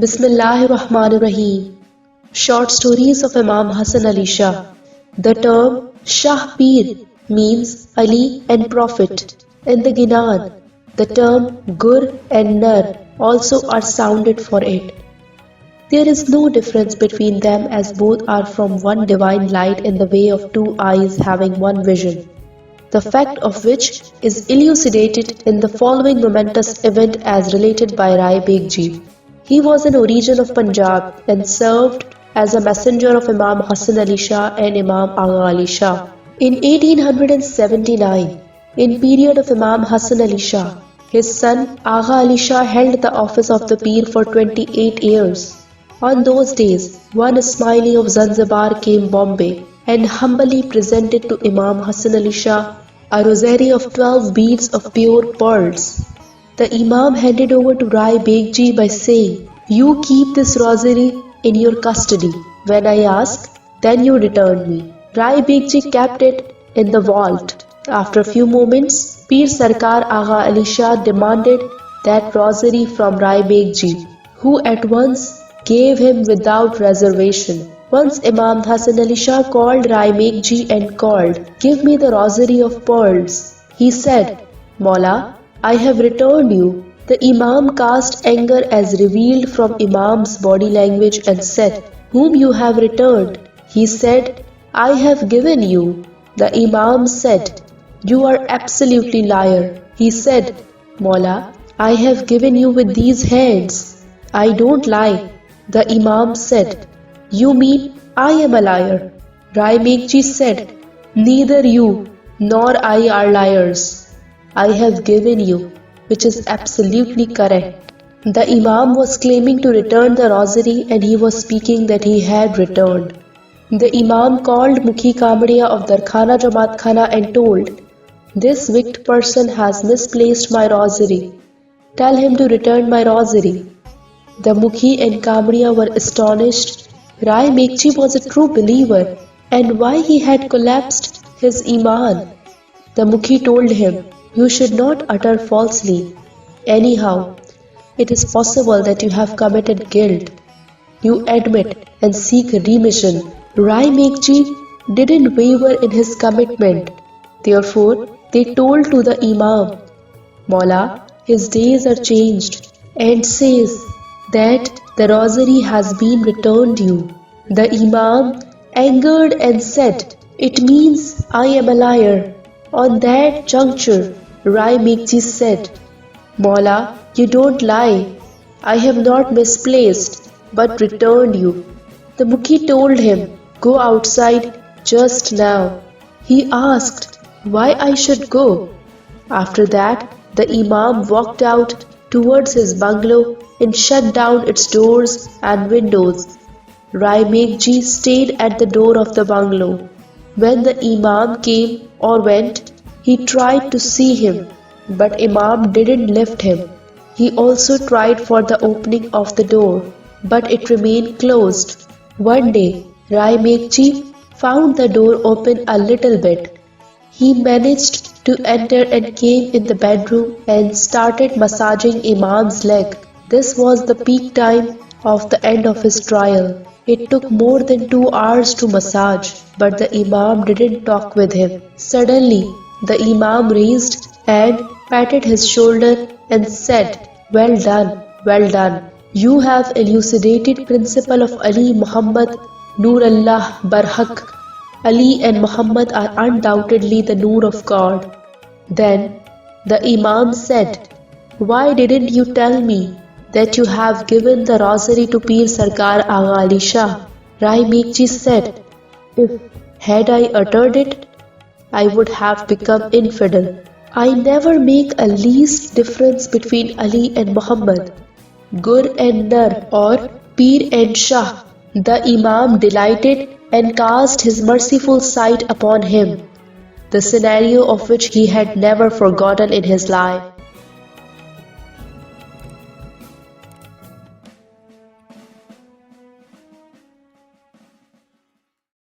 Bismillahirrahmanirrahim. Short stories of Imam Hassan Ali Shah. The term Shah Pir means Ali and Prophet. In the Ginan, the term Gur and Nar also are sounded for it. There is no difference between them as both are from one divine light in the way of two eyes having one vision, the fact of which is elucidated in the following momentous event as related by Rai Beg Ji. He was an origin of Punjab and served as a messenger of Imam Hassan Ali Shah and Imam Agha Ali Shah. In 1879, in period of Imam Hassan Ali Shah, his son Agha Ali Shah held the office of the Pir for 28 years. On those days, one Ismaili of Zanzibar came Bombay and humbly presented to Imam Hassan Ali Shah a rosary of 12 beads of pure pearls. The Imam handed over to Rai Beg Ji by saying, "You keep this rosary in your custody. When I ask, then you return me." Rai Beg Ji kept it in the vault. After a few moments, Pir Sarkar Agha Ali Shah demanded that rosary from Rai Beg Ji, who at once gave him without reservation. Once Imam Hassan Ali Shah called Rai Beg Ji and called, "Give me the rosary of pearls." He said, "Maula, I have returned you." The Imam cast anger as revealed from Imam's body language and said, "Whom you have returned?" He said, "I have given you." The Imam said, "You are absolutely liar." He said, "Maula, I have given you with these hands." "I don't lie." The Imam said, "You mean I am a liar." Rai Beg Ji said, "Neither you nor I are liars. I have given you, which is absolutely correct." The Imam was claiming to return the rosary and he was speaking that he had returned. The Imam called Mukhi Kamadiya of Darkhana Jamaat Khana and told, "This wicked person has misplaced my rosary. Tell him to return my rosary." The Mukhi and Kamadiya were astonished. Rai Beg Ji was a true believer, and why he had collapsed his Iman. The Mukhi told him, "You should not utter falsely. Anyhow, it is possible that you have committed guilt. You admit and seek remission." Rai Beg Ji didn't waver in his commitment. Therefore, they told to the Imam, "Maula, his days are changed, and says that the rosary has been returned you." The Imam, angered and said, "It means I am a liar." On that juncture, Rai Beg Ji said, "Maula, you don't lie. I have not misplaced, but returned you." The Mukhi told him, "Go outside just now." He asked why I should go. After that, the Imam walked out towards his bungalow and shut down its doors and windows. Rai Beg Ji stayed at the door of the bungalow. When the Imam came or went, he tried to see him, but Imam didn't lift him. He also tried for the opening of the door, but it remained closed. One day, Rai Beg Ji found the door open a little bit. He managed to enter and came in the bedroom and started massaging Imam's leg. This was the peak time of the end of his trial. It took more than 2 hours to massage, but the Imam didn't talk with him. Suddenly, the Imam raised and patted his shoulder and said, "Well done, well done. You have elucidated principle of Ali Muhammad Noorullah Barhaq. Ali and Muhammad are undoubtedly the Noor of God." Then the Imam said, "Why didn't you tell me that you have given the rosary to Pir Sarkar Agha Ali Shah?" Rai Beg Ji said, "If had I uttered it, I would have become infidel. I never make a least difference between Ali and Muhammad, Gur and Nar, or Pir and Shah." The Imam delighted and cast his merciful sight upon him, the scenario of which he had never forgotten in his life.